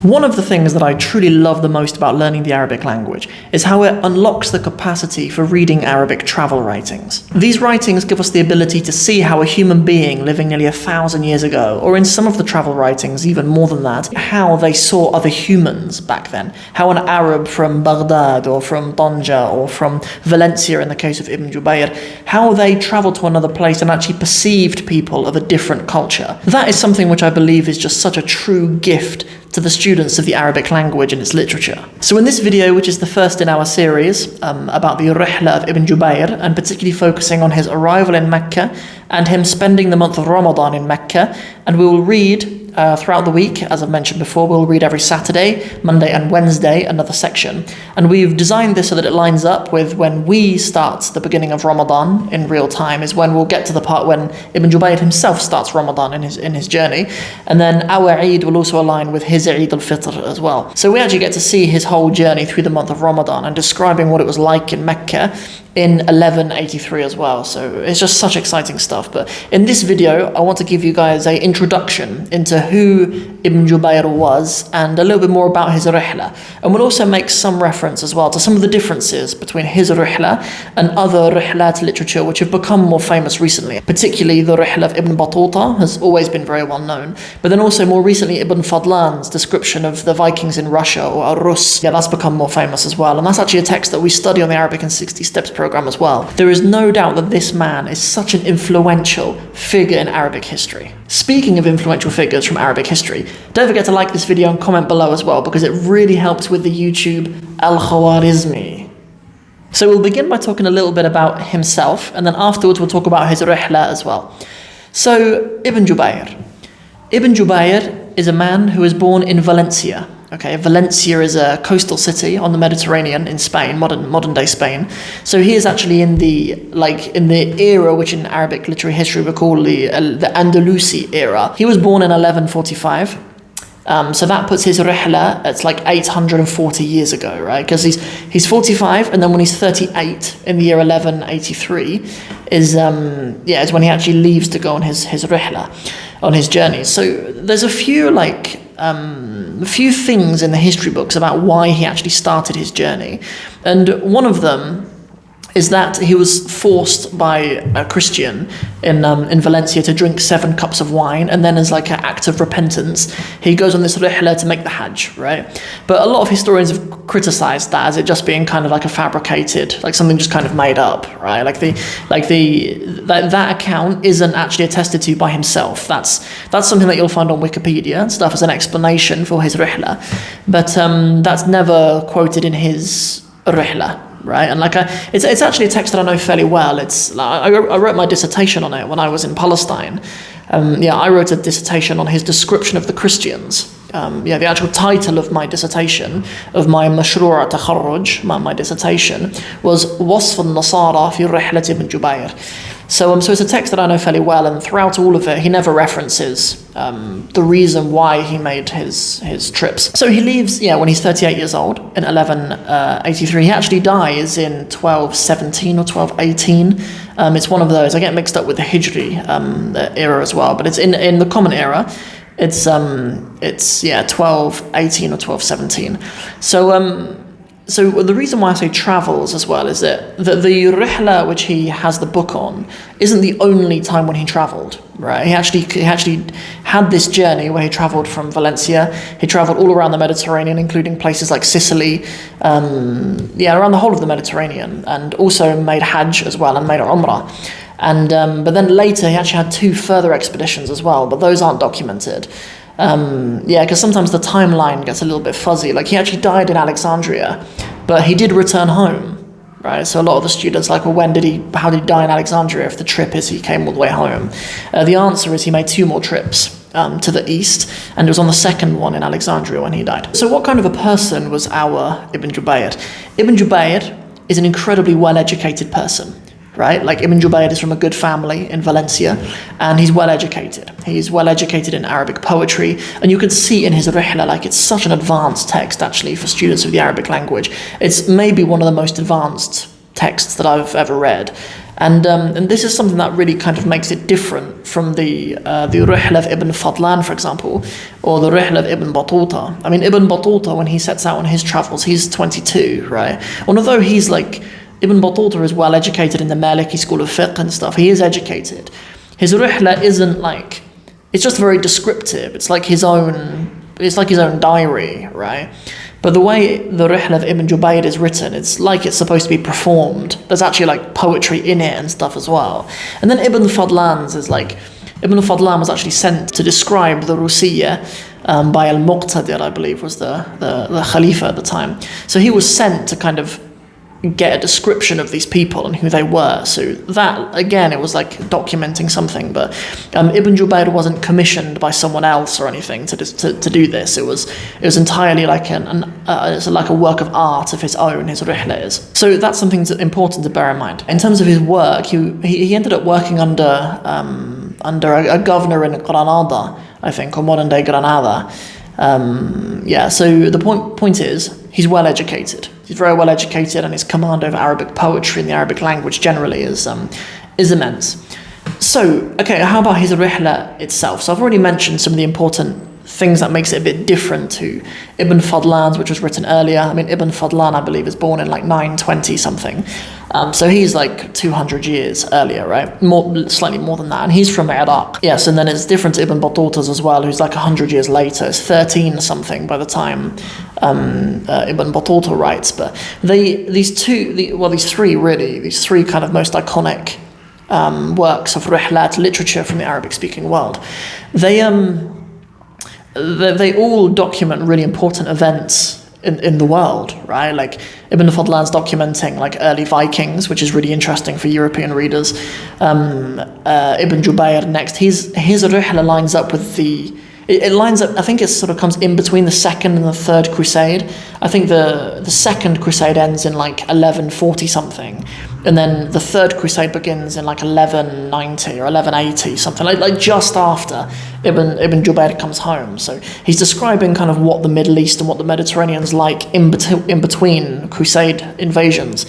One of the things that I truly love the most about learning the Arabic language is how it unlocks the capacity for reading Arabic travel writings. These writings give us the ability to see how a human being living nearly 1,000 years ago, or in some of the travel writings even more than that, how they saw other humans back then. How an Arab from Baghdad or from Tanja or from Valencia in the case of Ibn Jubayr, how they traveled to another place and actually perceived people of a different culture. That is something which I believe is just such a true gift to the students of the Arabic language and its literature. So in this video, which is the first in our series about the Rihla of Ibn Jubayr, and particularly focusing on his arrival in Mecca and him spending the month of Ramadan in Mecca, and we will read throughout the week, as I've mentioned before, we'll read every Saturday, Monday and Wednesday another section. And we've designed this so that it lines up with when we start the beginning of Ramadan in real time, is when we'll get to the part when Ibn Jubayr himself starts Ramadan in his journey. And then our Eid will also align with his Eid al-Fitr as well. So we actually get to see his whole journey through the month of Ramadan and describing what it was like in Mecca in 1183 as well. So it's just such exciting stuff. But in this video, I want to give you guys an introduction into who Ibn Jubayr was and a little bit more about his Rihla. And we'll also make some reference as well to some of the differences between his Rihla and other Rihlat literature which have become more famous recently. Particularly the Rihla of Ibn Battuta has always been very well known. But then also more recently Ibn Fadlan's description of the Vikings in Russia, or Ar-Rus. Yeah, that's become more famous as well. And that's actually a text that we study on the Arabic in 60 Steps program as well. There is no doubt that this man is such an influential figure in Arabic history. Speaking of influential figures from Arabic history, don't forget to like this video and comment below as well, because it really helps with the YouTube Al-Khwarizmi. So we'll begin by talking a little bit about himself, and then afterwards we'll talk about his Rihla as well. So Ibn Jubayr. Ibn Jubayr is a man who was born in Valencia. Okay, Valencia is a coastal city on the Mediterranean in Spain, modern day Spain. So he is actually in the era which in Arabic literary history we call the Andalusi era. He was born in 1145. So that puts his Rihla, it's like 840 years ago, right? Because he's 45, and then when he's 38 in the year 1183 is when he actually leaves to go on his Rihla, on his journey. So there's a few things in the history books about why he actually started his journey. And one of them is that he was forced by a Christian in Valencia to drink 7 cups of wine, and then as like an act of repentance, he goes on this rihla to make the Hajj, right? But a lot of historians have criticized that as it just being kind of like a fabricated, like something just kind of made up, right? That account isn't actually attested to by himself. That's something that you'll find on Wikipedia and stuff as an explanation for his rihla, but that's never quoted in his rihla. Right, and it's actually a text that I know fairly well. I wrote my dissertation on it when I was in Palestine. I wrote a dissertation on his description of the Christians. The actual title of my dissertation, of my Mashru'a Takharruj, my dissertation, was Wasf al-Nasara fi Rihlat ibn Jubayr. So it's a text that I know fairly well, and throughout all of it, he never references the reason why he made his trips. So he leaves, when he's 38 years old in 1183. He actually dies in 1217 or 1218. It's one of those. I get mixed up with the Hijri era as well, but it's in the common era. It's 1218 or 1217. So the reason why I say travels as well is that the Rihla, which he has the book on, isn't the only time when he travelled, right? He actually had this journey where he travelled from Valencia. He travelled all around the Mediterranean, including places like Sicily, around the whole of the Mediterranean, and also made Hajj as well and made Umrah. And but then later he actually had 2 further expeditions as well, but those aren't documented. Because sometimes the timeline gets a little bit fuzzy. Like, he actually died in Alexandria, but he did return home, right? So a lot of the students how did he die in Alexandria if the trip is he came all the way home? The answer is he made 2 more trips to the east, and it was on the second one in Alexandria when he died. So what kind of a person was our Ibn Jubayr? Ibn Jubayr is an incredibly well-educated person. Right? Like, Ibn Jubayr is from a good family in Valencia, and he's well educated. He's well educated in Arabic poetry, and you can see in his Rihla, it's such an advanced text actually for students of the Arabic language. It's maybe one of the most advanced texts that I've ever read. And this is something that really kind of makes it different from the Rihla of Ibn Fadlan, for example, or the Rihla of Ibn Battuta. I mean, Ibn Battuta, when he sets out on his travels, he's 22, right? And although he's like, Ibn Battuta is well educated in the Maliki school of fiqh and stuff, he is educated. His Rihla isn't like, it's just very descriptive. It's like his own diary, right? But the way the Rihla of Ibn Jubayr is written, it's like it's supposed to be performed. There's actually like poetry in it and stuff as well. And then Ibn Fadlan's is like, Ibn Fadlan was actually sent to describe the Rusiyya by Al-Muqtadir, I believe was the Khalifa at the time. So he was sent to kind of get a description of these people and who they were. So that, again, it was like documenting something, but Ibn Jubayr wasn't commissioned by someone else or anything to do this. It was entirely like it's like a work of art of his own, his Rihla is. So that's something important to bear in mind. In terms of his work, he ended up working under a governor in Granada, I think, or modern day Granada. So the point is, he's well educated. He's very well educated, and his command over Arabic poetry and the Arabic language generally is immense. So, okay, how about his Rihla itself? So I've already mentioned some of the important things that makes it a bit different to Ibn Fadlan's, which was written earlier. I mean, Ibn Fadlan, I believe, is born in like 920 something. So he's like 200 years earlier, right? Slightly more than that. And he's from Iraq. Yes, and then it's different to Ibn Battuta's as well, who's like 100 years later. It's 13 something by the time Ibn Battuta writes. But these three kind of most iconic works of Rihlat literature from the Arabic-speaking world, they all document really important events in the world, right? Like Ibn Fadlan's documenting like early Vikings, which is really interesting for European readers. Ibn Jubayr next, his Rihla lines up with it lines up, I think it sort of comes in between the second and the third crusade. I think the second crusade ends in like 1140 something, and then the third crusade begins in like 1190 or 1180 something, like just after Ibn Jubayr comes home. So he's describing kind of what the Middle East and what the Mediterranean's like in between crusade invasions.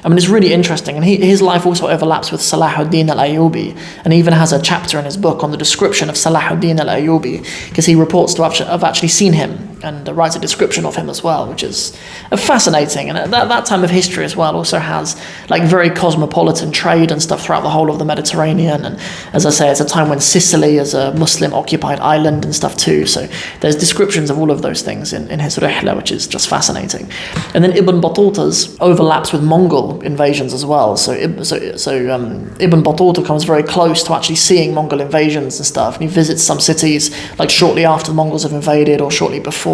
I mean, it's really interesting, and his life also overlaps with Salahuddin al-Ayyubi, and he even has a chapter in his book on the description of Salahuddin al-Ayyubi, because he reports to have actually seen him and writes a description of him as well, which is fascinating. And that time of history as well also has like very cosmopolitan trade and stuff throughout the whole of the Mediterranean. And as I say, it's a time when Sicily is a Muslim-occupied island and stuff too. So there's descriptions of all of those things in his Rihla, which is just fascinating. And then Ibn Battuta's overlaps with Mongol invasions as well. So Ibn Battuta comes very close to actually seeing Mongol invasions and stuff, and he visits some cities like shortly after the Mongols have invaded or shortly before.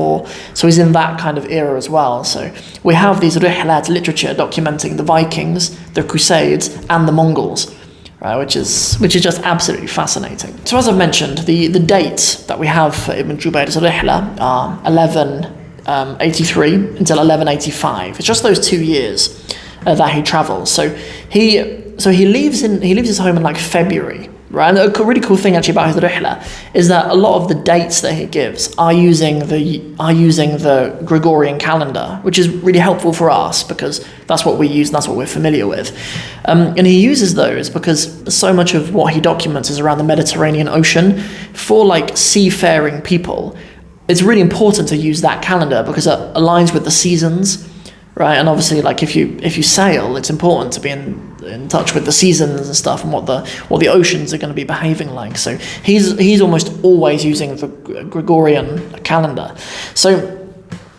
So he's in that kind of era as well. So we have these Rihlat literature documenting the Vikings, the Crusades, and the Mongols, right? Which is just absolutely fascinating. So as I've mentioned, the dates that we have for Ibn Jubayr's Rihla are 1183 until 1185. It's just those 2 years that he travels. So he leaves his home in like February, right? And a really cool thing actually about his Rihla is that a lot of the dates that he gives are using the Gregorian calendar, which is really helpful for us because that's what we use and that's what we're familiar with. And he uses those because so much of what he documents is around the Mediterranean Ocean. For like seafaring people, it's really important to use that calendar because it aligns with the seasons. Right, and obviously, like if you sail, it's important to be in touch with the seasons and stuff, and what the oceans are going to be behaving like. So he's almost always using the Gregorian calendar. So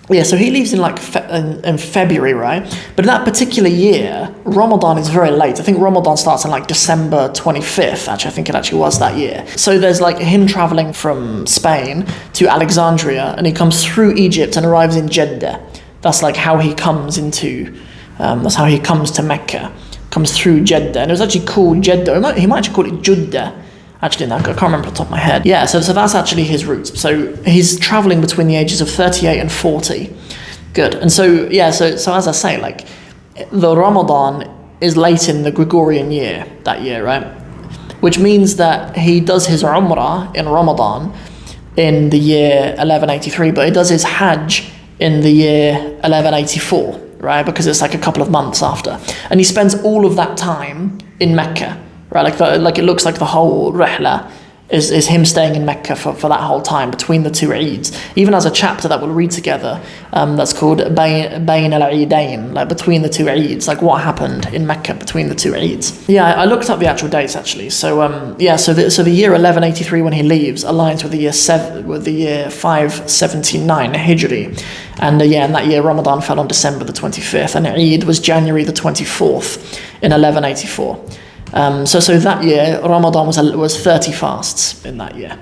yeah, so he leaves in like in February, right? But in that particular year, Ramadan is very late. I think Ramadan starts on like December 25th. Actually, I think it actually was that year. So there's like him traveling from Spain to Alexandria, and he comes through Egypt and arrives in Jeddah. That's like how he comes that's how he comes to Mecca, comes through Jeddah. And it was actually called Jeddah. He might actually call it Juddah. Actually, no, I can't remember off the top of my head. Yeah, so that's actually his route. So he's traveling between the ages of 38 and 40. Good. And so, yeah, so as I say, like, the Ramadan is late in the Gregorian year, that year, right? Which means that he does his Umrah in Ramadan in the year 1183, but he does his Hajj in the year 1184, right? Because it's like a couple of months after. And he spends all of that time in Mecca, right? Like it looks like the whole rihla is him staying in Mecca for that whole time between the two Eids. Even as a chapter that we'll read together, that's called Bayn al-Eidain, like between the two Eids, like what happened in Mecca between the two Eids. Yeah, I looked up the actual dates actually. So so the year 1183 when he leaves aligns with the year 579 Hijri, and in that year Ramadan fell on December the 25th, and Eid was January the 24th in 1184. So that year, Ramadan was 30 fasts in that year.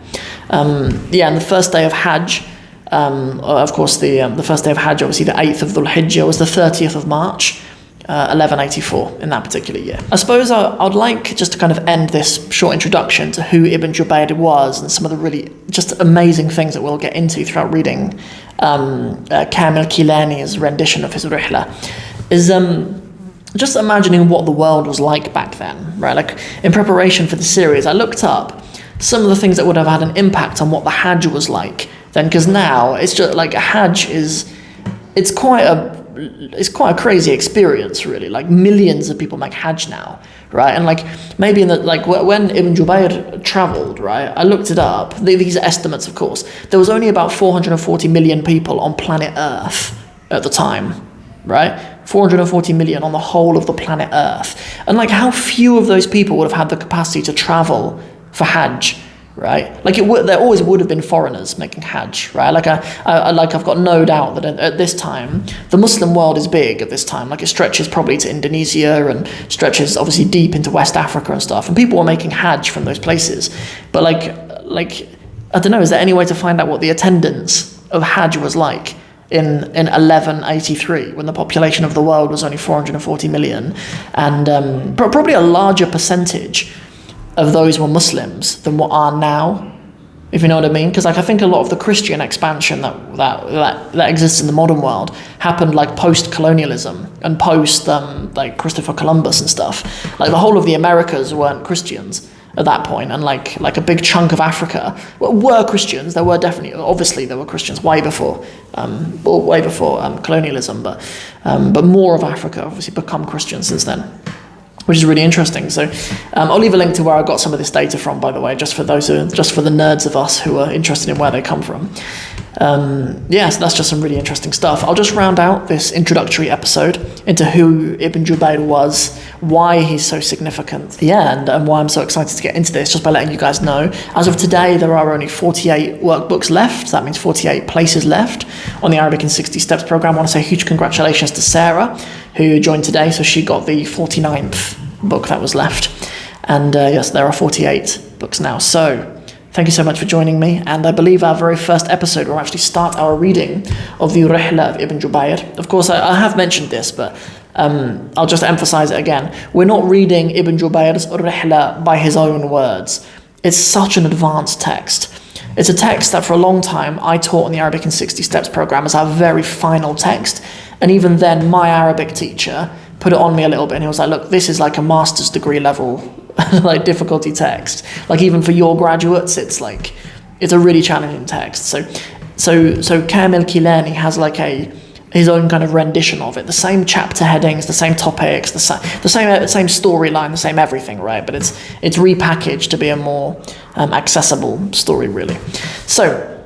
And the first day of Hajj, of course, the first day of Hajj, obviously the 8th of Dhul Hijjah, was the 30th of March, 1184 in that particular year. I suppose I'd like just to kind of end this short introduction to who Ibn Jubayr was and some of the really just amazing things that we'll get into throughout reading Kamil Kilani's rendition of his Rihla, is just imagining what the world was like back then, right? Like in preparation for the series, I looked up some of the things that would have had an impact on what the Hajj was like then, because now it's just like a Hajj it's quite a crazy experience, really. Like millions of people make Hajj now, right? And like maybe when Ibn Jubayr traveled, right? I looked it up. These are estimates, of course. There was only about 440 million people on planet Earth at the time, right? 440 million on the whole of the planet Earth. And like how few of those people would have had the capacity to travel for Hajj, right? Like there always would have been foreigners making Hajj, right? Like I've got no doubt that at this time, the Muslim world is big at this time. Like it stretches probably to Indonesia and stretches obviously deep into West Africa and stuff. And people were making Hajj from those places. But like I don't know, is there any way to find out what the attendance of Hajj was like in 1183, when the population of the world was only 440 million, and probably a larger percentage of those were Muslims than what are now, if you know what I mean? Because like I think a lot of the Christian expansion that exists in the modern world happened like post-colonialism and post like Christopher Columbus and stuff. Like the whole of the Americas weren't Christians at that point, and like a big chunk of Africa were Christians. There were obviously there were Christians way before colonialism, but more of Africa obviously become Christian since then, which is really interesting. So I'll leave a link to where I got some of this data from, by the way, just for the nerds of us who are interested in where they come from. So that's just some really interesting stuff. I'll just round out this introductory episode into who Ibn Jubayr was, why he's so significant, and why I'm so excited to get into this, just by letting you guys know. As of today, there are only 48 workbooks left. That means 48 places left on the Arabic in 60 Steps program. I want to say huge congratulations to Sarah, who joined today. So she got the 49th book that was left. And yes, there are 48 books now. So thank you so much for joining me, and I believe our very first episode will actually start our reading of the Rihla of Ibn Jubayr. Of course, I have mentioned this, but I'll just emphasize it again. We're not reading Ibn Jubayr's Rihla by his own words. It's such an advanced text. It's a text that for a long time I taught in the Arabic in 60 Steps program as our very final text, and even then my Arabic teacher put it on me a little bit, and he was like, look, this is like a master's degree level like difficulty text. Like even for your graduates, it's a really challenging text. So Kamil Kilani has like his own kind of rendition of it. The same chapter headings, the same topics, the same storyline, the same everything, right? But it's repackaged to be a more accessible story, really. So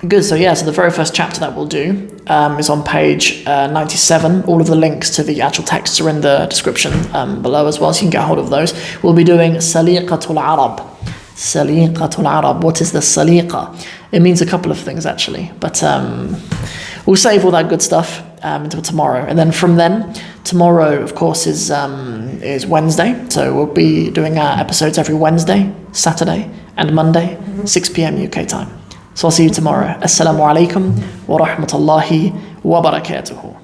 good. So the very first chapter that we'll do is on page 97. All of the links to the actual texts are in the description below as well, so you can get hold of those. We'll be doing Saliqatul Arab. Saliqatul Arab. What is the Saliqa? It means a couple of things actually, but we'll save all that good stuff until tomorrow. And then tomorrow, of course, is Wednesday. So we'll be doing our episodes every Wednesday, Saturday, and Monday, 6 p.m. UK time. So I'll see you tomorrow. Assalamu alaikum wa rahmatullahi wa barakatuhu.